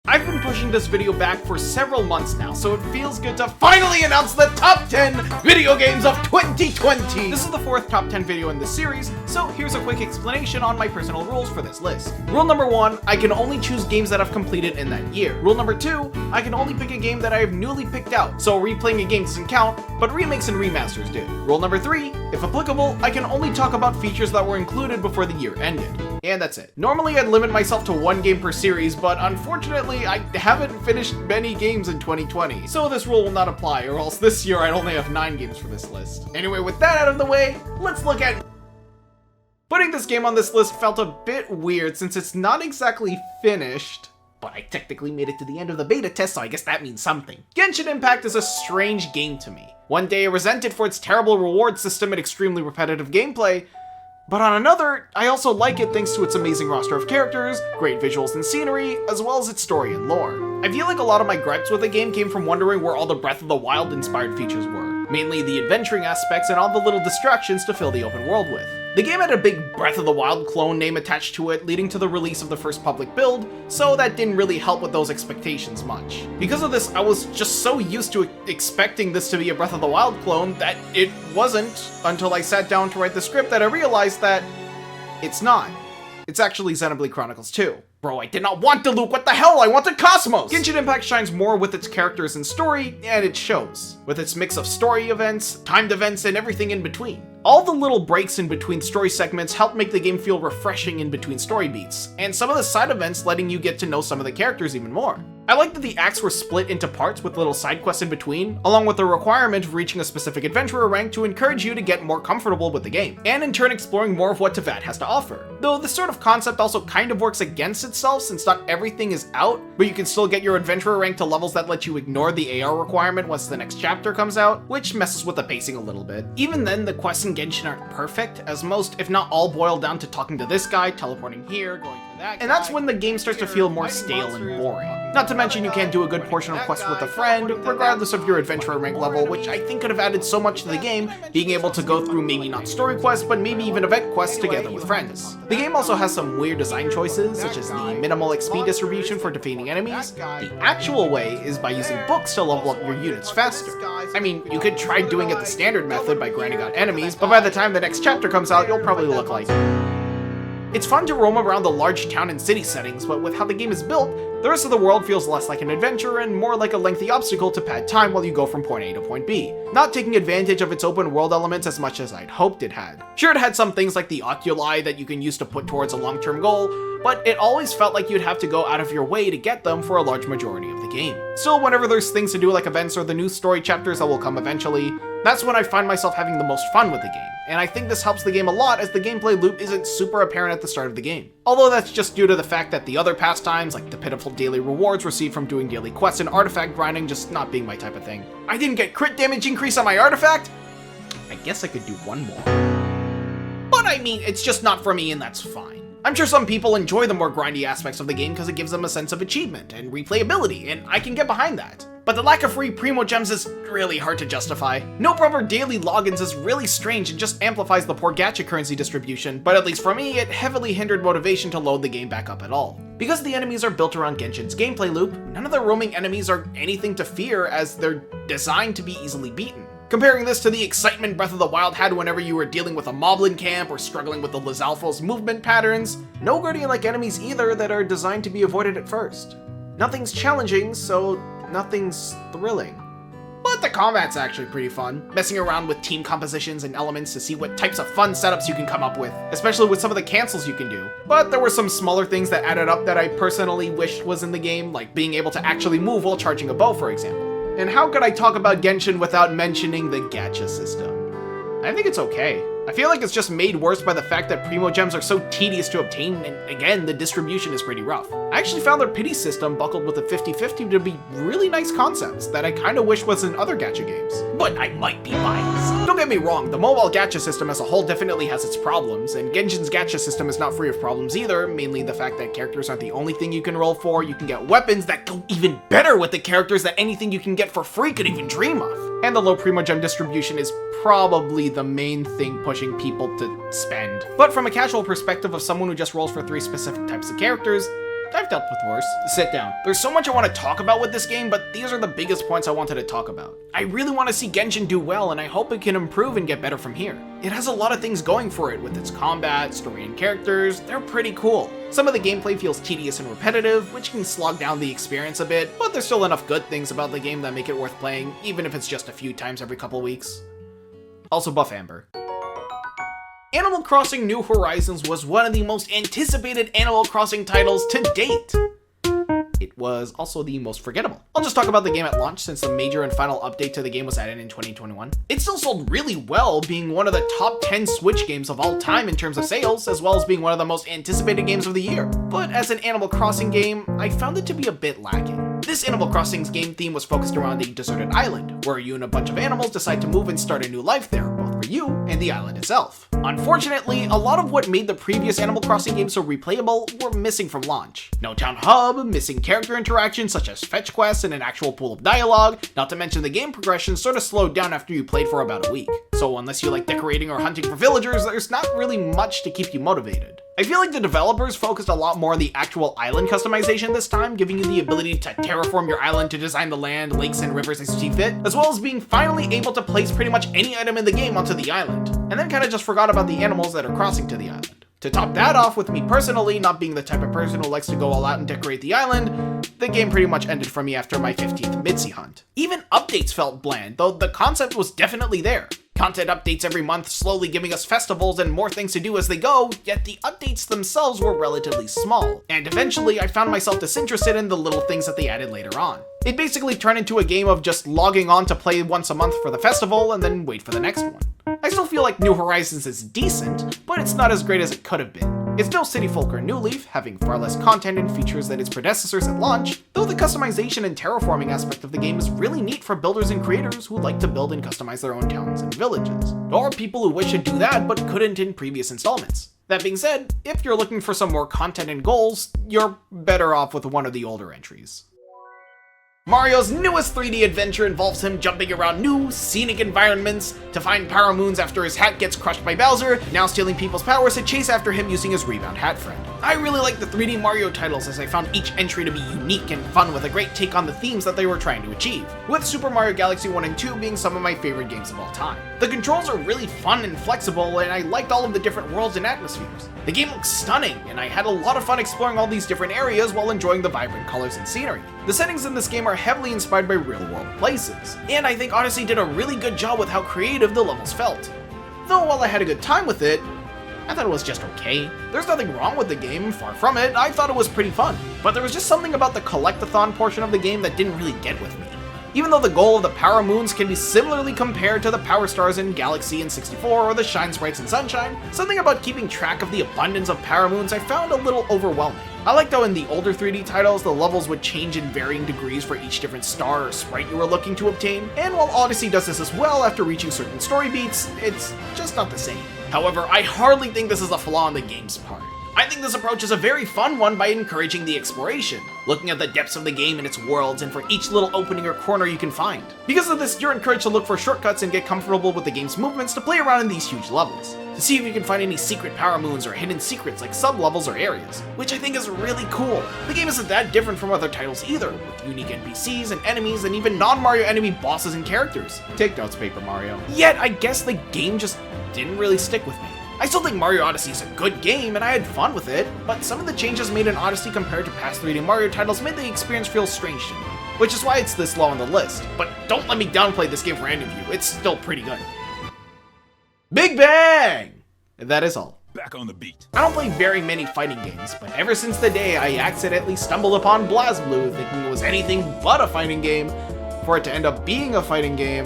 I've been pushing this video back for several months now, so it feels good to finally announce the top 10 video games of 2020! This is the fourth top 10 video in this series, so here's a quick explanation on my personal rules for this list. Rule number 1, I can only choose games that I've completed in that year. Rule number 2, I can only pick a game that I have newly picked out, so replaying a game doesn't count, but remakes and remasters do. Rule number 3, if applicable, I can only talk about features that were included before the year ended. And that's it. Normally I'd limit myself to one game per series, but unfortunately I haven't finished many games in 2020, so this rule will not apply, or else this year I'd only have 9 games for this list. Anyway, with that out of the way, let's look at... Putting this game on this list felt a bit weird since it's not exactly finished, but I technically made it to the end of the beta test, so I guess that means something. Genshin Impact is a strange game to me. One day I resent it for its terrible reward system and extremely repetitive gameplay, but on another, I also like it thanks to its amazing roster of characters, great visuals and scenery, as well as its story and lore. I feel like a lot of my gripes with the game came from wondering where all the Breath of the Wild inspired features were, mainly the adventuring aspects and all the little distractions to fill the open world with. The game had a big Breath of the Wild clone name attached to it, leading to the release of the first public build, so that didn't really help with those expectations much. Because of this, I was just so used to expecting this to be a Breath of the Wild clone that it wasn't until I sat down to write the script that I realized that it's not. It's actually Xenoblade Chronicles 2. Bro, I did not want Diluc, what the hell? I wanted Cosmos! Genshin Impact shines more with its characters and story, and it shows. With its mix of story events, timed events, and everything in between. All the little breaks in between story segments help make the game feel refreshing in between story beats, and some of the side events letting you get to know some of the characters even more. I like that the acts were split into parts with little side quests in between, along with the requirement of reaching a specific adventurer rank to encourage you to get more comfortable with the game, and in turn exploring more of what Teyvat has to offer. Though this sort of concept also kind of works against itself since not everything is out, but you can still get your adventurer rank to levels that let you ignore the AR requirement once the next chapter comes out, which messes with the pacing a little bit. Even then, the quests in Genshin aren't perfect, as most, if not all, boil down to talking to this guy, teleporting here, going to that guy, and that's when the game starts to feel more stale and boring. Not to mention you can't do a good portion of quests with a friend, regardless of your adventurer rank level, which I think could have added so much to the game, being able to go through maybe not story quests, but maybe even event quests together with friends. The game also has some weird design choices, such as the minimal XP distribution for defeating enemies. The actual way is by using books to level up your units faster. I mean, you could try doing it the standard method by grinding out enemies, but by the time the next chapter comes out, you'll probably look like... It's fun to roam around the large town and city settings, but with how the game is built, the rest of the world feels less like an adventure and more like a lengthy obstacle to pad time while you go from point A to point B, not taking advantage of its open world elements as much as I'd hoped it had. Sure, it had some things like the oculi that you can use to put towards a long-term goal, but it always felt like you'd have to go out of your way to get them for a large majority of the game. Still, whenever there's things to do like events or the new story chapters that will come eventually, that's when I find myself having the most fun with the game, and I think this helps the game a lot as the gameplay loop isn't super apparent at the start of the game. Although that's just due to the fact that the other pastimes, like the pitiful daily rewards received from doing daily quests and artifact grinding just not being my type of thing. I didn't get crit damage increase on my artifact? I guess I could do one more. But I mean, it's just not for me and that's fine. I'm sure some people enjoy the more grindy aspects of the game because it gives them a sense of achievement and replayability, and I can get behind that. But the lack of free Primo Gems is really hard to justify. No proper daily logins is really strange and just amplifies the poor gacha currency distribution, but at least for me, it heavily hindered motivation to load the game back up at all. Because the enemies are built around Genshin's gameplay loop, none of the roaming enemies are anything to fear as they're designed to be easily beaten. Comparing this to the excitement Breath of the Wild had whenever you were dealing with a moblin camp or struggling with the Lizalfo's movement patterns, no Guardian-like enemies either that are designed to be avoided at first. Nothing's challenging, so nothing's thrilling. But the combat's actually pretty fun, messing around with team compositions and elements to see what types of fun setups you can come up with, especially with some of the cancels you can do. But there were some smaller things that added up that I personally wished was in the game, like being able to actually move while charging a bow, for example. And how could I talk about Genshin without mentioning the gacha system? I think it's okay. I feel like it's just made worse by the fact that Primo Gems are so tedious to obtain, and again, the distribution is pretty rough. I actually found their pity system buckled with a 50-50 to be really nice concepts that I kinda wish was in other gacha games. But I might be biased. Don't get me wrong, the mobile gacha system as a whole definitely has its problems, and Genshin's gacha system is not free of problems either, mainly the fact that characters aren't the only thing you can roll for, you can get weapons that go even better with the characters than anything you can get for free could even dream of. And the low Primo Gem distribution is probably the main thing pushing people to spend. But from a casual perspective of someone who just rolls for 3 specific types of characters, I've dealt with worse. Sit down. There's so much I want to talk about with this game, but these are the biggest points I wanted to talk about. I really want to see Genshin do well, and I hope it can improve and get better from here. It has a lot of things going for it with its combat, story, and characters. They're pretty cool. Some of the gameplay feels tedious and repetitive, which can slog down the experience a bit, but there's still enough good things about the game that make it worth playing, even if it's just a few times every couple weeks. Also buff Amber. Animal Crossing New Horizons was one of the most anticipated Animal Crossing titles to date. It was also the most forgettable. I'll just talk about the game at launch since the major and final update to the game was added in 2021. It still sold really well, being one of the top 10 Switch games of all time in terms of sales, as well as being one of the most anticipated games of the year. But as an Animal Crossing game, I found it to be a bit lacking. This Animal Crossing's game theme was focused around a deserted island, where you and a bunch of animals decide to move and start a new life there, both for you and the island itself. Unfortunately, a lot of what made the previous Animal Crossing games so replayable were missing from launch. No town hub, missing character interactions such as fetch quests and an actual pool of dialogue, not to mention the game progression sort of slowed down after you played for about a week. So unless you like decorating or hunting for villagers, there's not really much to keep you motivated. I feel like the developers focused a lot more on the actual island customization this time, giving you the ability to terraform your island to design the land, lakes, and rivers as you see fit, as well as being finally able to place pretty much any item in the game onto the island, and then kind of just forgot about the animals that are crossing to the island. To top that off, with me personally not being the type of person who likes to go all out and decorate the island, the game pretty much ended for me after my 15th Mitzi hunt. Even updates felt bland, though the concept was definitely there. Content updates every month, slowly giving us festivals and more things to do as they go, yet the updates themselves were relatively small, and eventually I found myself disinterested in the little things that they added later on. It basically turned into a game of just logging on to play once a month for the festival and then wait for the next one. I still feel like New Horizons is decent, but it's not as great as it could have been. It's no City Folk or New Leaf, having far less content and features than its predecessors at launch, though the customization and terraforming aspect of the game is really neat for builders and creators who like to build and customize their own towns and villages, or people who wish to do that but couldn't in previous installments. That being said, if you're looking for some more content and goals, you're better off with one of the older entries. Mario's newest 3D adventure involves him jumping around new, scenic environments to find power moons after his hat gets crushed by Bowser, now stealing people's powers to chase after him using his rebound hat friend. I really like the 3D Mario titles as I found each entry to be unique and fun with a great take on the themes that they were trying to achieve, with Super Mario Galaxy 1 and 2 being some of my favorite games of all time. The controls are really fun and flexible, and I liked all of the different worlds and atmospheres. The game looks stunning, and I had a lot of fun exploring all these different areas while enjoying the vibrant colors and scenery. The settings in this game are heavily inspired by real-world places, and I think Odyssey did a really good job with how creative the levels felt. Though while I had a good time with it, I thought it was just okay. There's nothing wrong with the game, far from it. I thought it was pretty fun, but there was just something about the collectathon portion of the game that didn't really get with me. Even though the goal of the Power Moons can be similarly compared to the Power Stars in Galaxy and 64 or the Shine Sprites in Sunshine, something about keeping track of the abundance of Power Moons I found a little overwhelming. I liked how in the older 3D titles, the levels would change in varying degrees for each different star or sprite you were looking to obtain, and while Odyssey does this as well after reaching certain story beats, it's just not the same. However, I hardly think this is a flaw on the game's part. I think this approach is a very fun one by encouraging the exploration, looking at the depths of the game and its worlds and for each little opening or corner you can find. Because of this, you're encouraged to look for shortcuts and get comfortable with the game's movements to play around in these huge levels, to see if you can find any secret power moons or hidden secrets like sub-levels or areas, which I think is really cool. The game isn't that different from other titles either, with unique NPCs and enemies and even non-Mario enemy bosses and characters. Take notes, Paper Mario. Yet, I guess the game just didn't really stick with me. I still think Mario Odyssey is a good game and I had fun with it, but some of the changes made in Odyssey compared to past 3D Mario titles made the experience feel strange to me, which is why it's this low on the list. But don't let me downplay this game for any of you, it's still pretty good. Big Bang! That is all. Back on the beat. I don't play very many fighting games, but ever since the day I accidentally stumbled upon BlazBlue thinking it was anything but a fighting game, for it to end up being a fighting game,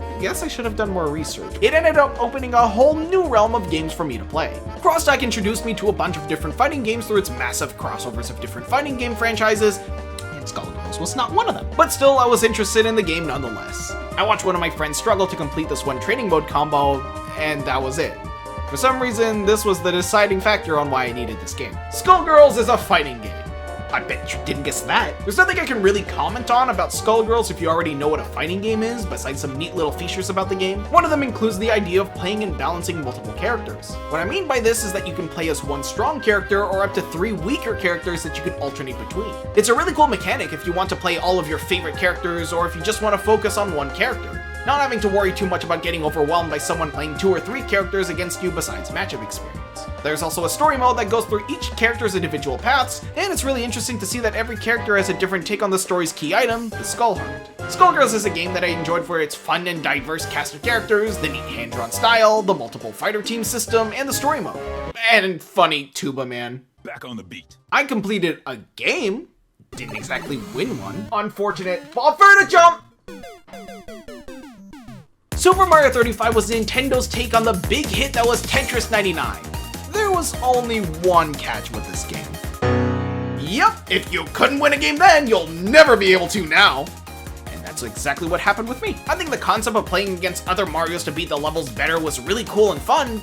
I guess I should have done more research. It ended up opening a whole new realm of games for me to play. Crosstalk introduced me to a bunch of different fighting games through its massive crossovers of different fighting game franchises, and Skullgirls was not one of them. But still, I was interested in the game nonetheless. I watched one of my friends struggle to complete this one training mode combo, and that was it. For some reason, this was the deciding factor on why I needed this game. Skullgirls is a fighting game. I bet you didn't guess that. There's nothing I can really comment on about Skullgirls if you already know what a fighting game is, besides some neat little features about the game. One of them includes the idea of playing and balancing multiple characters. What I mean by this is that you can play as one strong character or up to 3 weaker characters that you can alternate between. It's a really cool mechanic if you want to play all of your favorite characters or if you just want to focus on one character, not having to worry too much about getting overwhelmed by someone playing 2 or 3 characters against you besides matchup experience. There's also a story mode that goes through each character's individual paths, and it's really interesting to see that every character has a different take on the story's key item, the Skull Heart. Skullgirls is a game that I enjoyed for its fun and diverse cast of characters, the neat hand-drawn style, the multiple fighter team system, and the story mode. And funny Tuba Man. Back on the beat. I completed a game, didn't exactly win one. Unfortunate buffer to jump! Super Mario 35 was Nintendo's take on the big hit that was Tetris 99. There was only one catch with this game. Yep, if you couldn't win a game then, you'll never be able to now. And that's exactly what happened with me. I think the concept of playing against other Marios to beat the levels better was really cool and fun,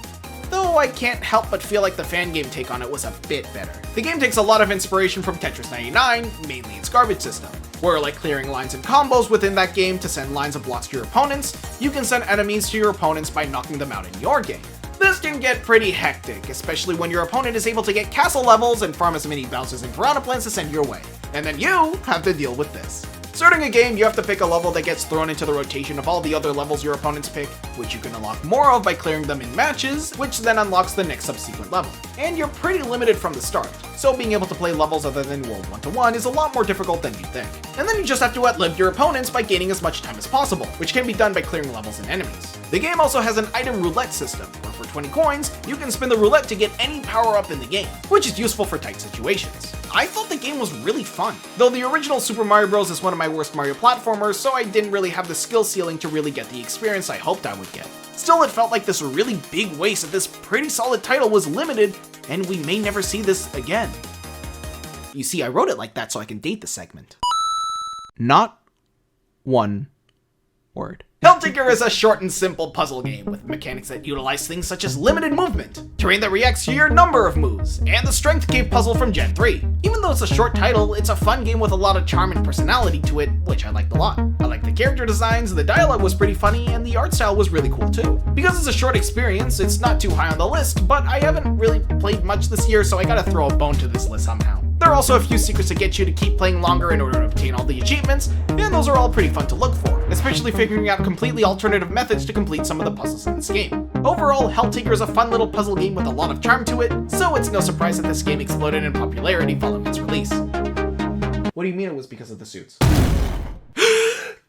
though I can't help but feel like the fan game take on it was a bit better. The game takes a lot of inspiration from Tetris 99, mainly its garbage system, where like clearing lines and combos within that game to send lines of blocks to your opponents, you can send enemies to your opponents by knocking them out in your game. This can get pretty hectic, especially when your opponent is able to get castle levels and farm as many Bowsers and Piranha Plants to send your way. And then you have to deal with this. Starting a game, you have to pick a level that gets thrown into the rotation of all the other levels your opponents pick, which you can unlock more of by clearing them in matches, which then unlocks the next subsequent level. And you're pretty limited from the start, so being able to play levels other than World 1-1 is a lot more difficult than you think. And then you just have to outlive your opponents by gaining as much time as possible, which can be done by clearing levels and enemies. The game also has an item roulette system, where for 20 coins, you can spin the roulette to get any power-up in the game, which is useful for tight situations. I thought the game was really fun, though the original Super Mario Bros. Is one of my worst Mario platformers, so I didn't really have the skill ceiling to really get the experience I hoped I would get. Still, it felt like this really big waste that this pretty solid title was limited, and we may never see this again. You see, I wrote it like that so I can date the segment. Not one word. HellTaker is a short and simple puzzle game with mechanics that utilize things such as limited movement, terrain that reacts to your number of moves, and the Strength Cave puzzle from Gen 3. Even though it's a short title, it's a fun game with a lot of charm and personality to it, which I liked a lot. I liked the character designs, the dialogue was pretty funny, and the art style was really cool too. Because it's a short experience, it's not too high on the list, but I haven't really played much this year, so I gotta throw a bone to this list somehow. There are also a few secrets to get you to keep playing longer in order to obtain all the achievements, and those are all pretty fun to look for, especially figuring out completely alternative methods to complete some of the puzzles in this game. Overall, HellTaker is a fun little puzzle game with a lot of charm to it, so it's no surprise that this game exploded in popularity following its release. What do you mean it was because of the suits?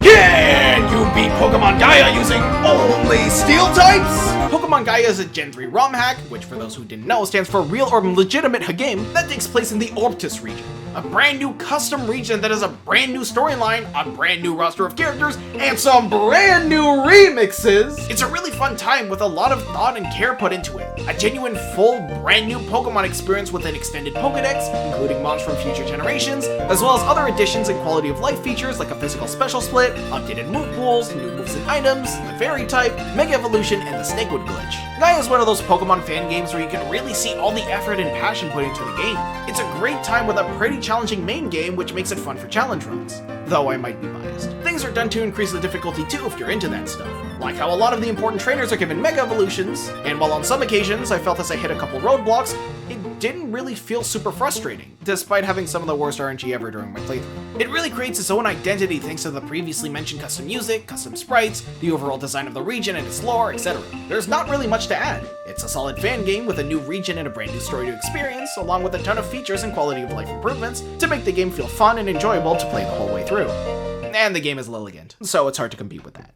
Can you beat Pokemon Gaia using only Steel types? Pokemon Gaia is a Gen 3 ROM hack, which for those who didn't know stands for Real or Legitimate game, that takes place in the Orptus region. A brand new custom region that has a brand new storyline, a brand new roster of characters, and some brand new remixes. It's a really fun time with a lot of thought and care put into it. A genuine full brand new Pokemon experience with an extended Pokedex, including mobs from future generations, as well as other additions and quality of life features like a physical special split, updated move pools, new moves and items, the fairy type, Mega Evolution, and the Snakewood glitch. Gaia is one of those Pokemon fan games where you can really see all the effort and passion put into the game. It's a great time with a pretty challenging main game, which makes it fun for challenge runs. Though I might be biased. Things are done to increase the difficulty too if you're into that stuff. Like how a lot of the important trainers are given Mega Evolutions, and while on some occasions I felt as I hit a couple roadblocks, it didn't really feel super frustrating, despite having some of the worst RNG ever during my playthrough. It really creates its own identity thanks to the previously mentioned custom music, custom sprites, the overall design of the region and its lore, etc. There's not really much to add. It's a solid fan game with a new region and a brand new story to experience, along with a ton of features and quality of life improvements to make the game feel fun and enjoyable to play the whole way through. And the game is Lilligant, so it's hard to compete with that.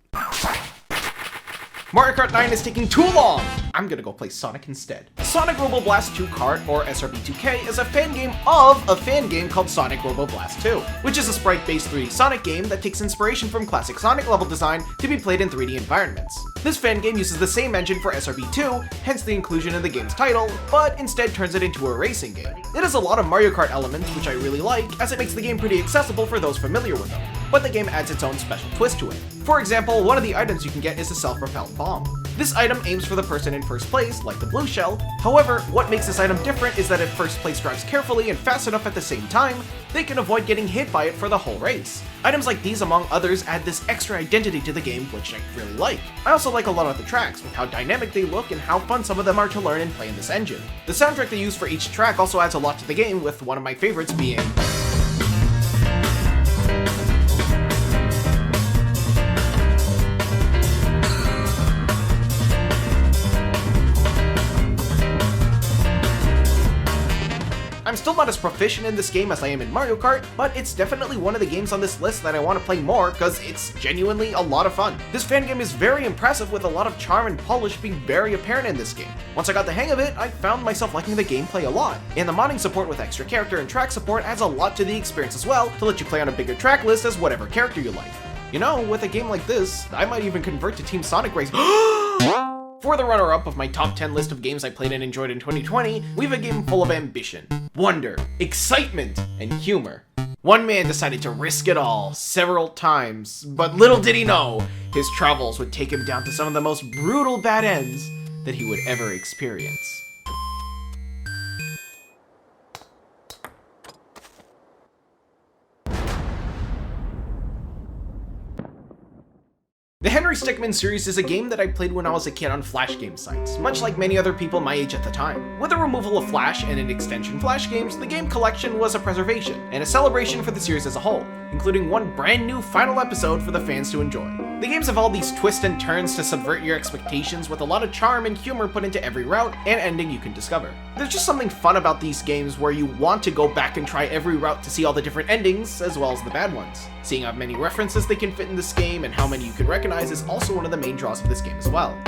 Mario Kart 9 is taking too long! I'm gonna go play Sonic instead. Sonic Robo Blast 2 Kart, or SRB2K, is a fan game of a fan game called Sonic Robo Blast 2, which is a sprite-based 3D Sonic game that takes inspiration from classic Sonic level design to be played in 3D environments. This fan game uses the same engine for SRB2, hence the inclusion in the game's title, but instead turns it into a racing game. It has a lot of Mario Kart elements, which I really like, as it makes the game pretty accessible for those familiar with them. but the game adds its own special twist to it. For example, one of the items you can get is a self-propelled bomb. This item aims for the person in first place, like the blue shell. However, what makes this item different is that if first place drives carefully and fast enough at the same time, they can avoid getting hit by it for the whole race. Items like these, among others, add this extra identity to the game, which I really like. I also like a lot of the tracks, with how dynamic they look and how fun some of them are to learn and play in this engine. The soundtrack they use for each track also adds a lot to the game, with one of my favorites being I'm still not as proficient in this game as I am in Mario Kart, but it's definitely one of the games on this list that I want to play more because it's genuinely a lot of fun. This fan game is very impressive with a lot of charm and polish being very apparent in this game. Once I got the hang of it, I found myself liking the gameplay a lot, and the modding support with extra character and track support adds a lot to the experience as well to let you play on a bigger track list as whatever character you like. You know, with a game like this, I might even convert to Team Sonic Race. For the runner-up of my top 10 list of games I played and enjoyed in 2020, we have a game full of ambition, wonder, excitement, and humor. One man decided to risk it all several times, but little did he know, his travels would take him down to some of the most brutal bad ends that he would ever experience. The Henry Stickmin series is a game that I played when I was a kid on Flash game sites, much like many other people my age at the time. With the removal of Flash and an extension Flash games, the game collection was a preservation and a celebration for the series as a whole, including one brand new final episode for the fans to enjoy. The games have all these twists and turns to subvert your expectations with a lot of charm and humor put into every route and ending you can discover. There's just something fun about these games where you want to go back and try every route to see all the different endings as well as the bad ones. Seeing how many references they can fit in this game and how many you can recognize is also one of the main draws of this game as well.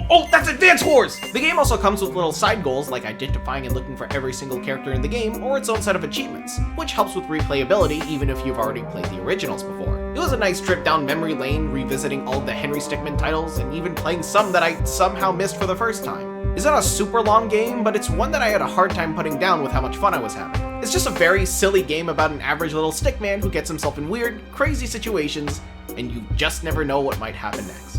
Oh, that's Advance Wars! The game also comes with little side goals like identifying and looking for every single character in the game or its own set of achievements, which helps with replayability even if you've already played the originals before. It was a nice trip down memory lane, revisiting all the Henry Stickmin titles and even playing some that I somehow missed for the first time. It's not a super long game, but it's one that I had a hard time putting down with how much fun I was having. It's just a very silly game about an average little stickman who gets himself in weird, crazy situations, and you just never know what might happen next.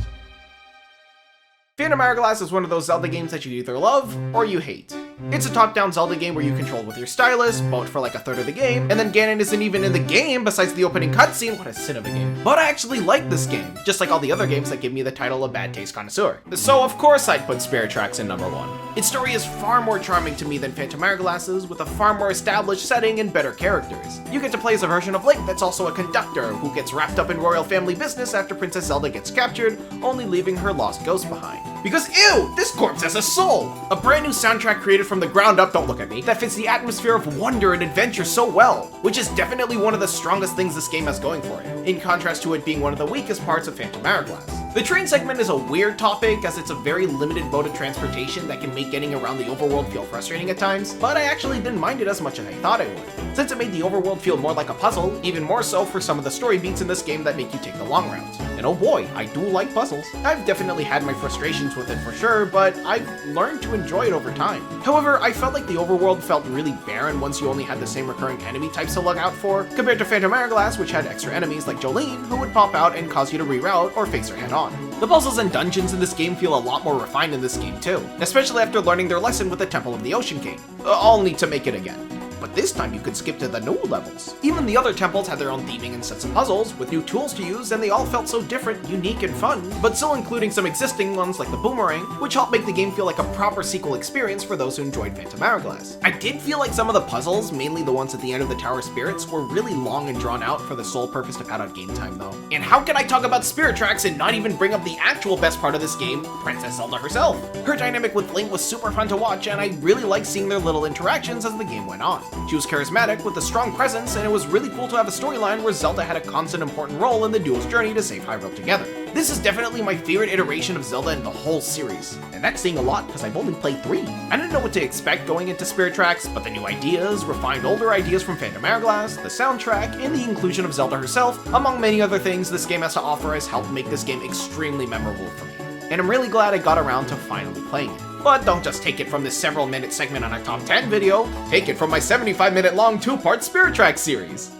Phantom Hourglass is one of those Zelda games that you either love or you hate. It's a top-down Zelda game where you control with your stylus, boat for like a third of the game, and then Ganon isn't even in the game besides the opening cutscene. What a sin of a game. But I actually like this game, just like all the other games that give me the title of Bad Taste Connoisseur. So of course I'd put Spirit Tracks in number 1. Its story is far more charming to me than Phantom Hourglass's, with a far more established setting and better characters. You get to play as a version of Link that's also a conductor, who gets wrapped up in royal family business after Princess Zelda gets captured, only leaving her lost ghost behind. Because ew, this corpse has a soul! A brand new soundtrack created from the ground up, don't look at me, that fits the atmosphere of wonder and adventure so well, which is definitely one of the strongest things this game has going for it, in contrast to it being one of the weakest parts of Phantom Hourglass. The train segment is a weird topic, as it's a very limited mode of transportation that can make getting around the overworld feel frustrating at times, but I actually didn't mind it as much as I thought I would, since it made the overworld feel more like a puzzle, even more so for some of the story beats in this game that make you take the long route. And oh boy, I do like puzzles. I've definitely had my frustrations with it for sure, but I've learned to enjoy it over time. However, I felt like the overworld felt really barren once you only had the same recurring enemy types to look out for, compared to Phantom Hourglass, which had extra enemies like Jolene, who would pop out and cause you to reroute or face her head on. The puzzles and dungeons in this game feel a lot more refined in this game too, especially after learning their lesson with the Temple of the Ocean King, only to make it again. But this time you could skip to the new levels. Even the other temples had their own theming and sets of puzzles, with new tools to use, and they all felt so different, unique, and fun, but still including some existing ones like the Boomerang, which helped make the game feel like a proper sequel experience for those who enjoyed Phantom Hourglass. I did feel like some of the puzzles, mainly the ones at the end of the Tower of Spirits, were really long and drawn out for the sole purpose to pad out game time though. And how can I talk about Spirit Tracks and not even bring up the actual best part of this game, Princess Zelda herself? Her dynamic with Link was super fun to watch, and I really liked seeing their little interactions as the game went on. She was charismatic with a strong presence, and it was really cool to have a storyline where Zelda had a constant important role in the duo's journey to save Hyrule together. This is definitely my favorite iteration of Zelda in the whole series, and that's saying a lot because I've only played 3. I didn't know what to expect going into Spirit Tracks, but the new ideas, refined older ideas from Phantom Hourglass, the soundtrack, and the inclusion of Zelda herself, among many other things this game has to offer, has helped make this game extremely memorable for me. And I'm really glad I got around to finally playing it. But don't just take it from this several minute segment on our top 10 video, take it from my 75-minute long 2-part Spirit Tracks series.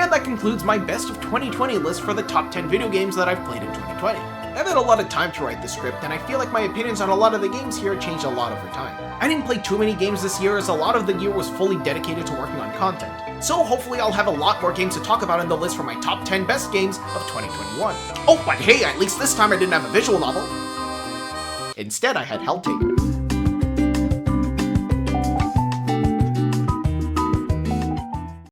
And that concludes my best of 2020 list for the top 10 video games that I've played in 2020. I've had a lot of time to write the script, and I feel like my opinions on a lot of the games here changed a lot over time. I didn't play too many games this year, as a lot of the year was fully dedicated to working on content. So hopefully I'll have a lot more games to talk about in the list for my top 10 best games of 2021. Oh, but hey, at least this time I didn't have a visual novel. Instead, I had HellTaker.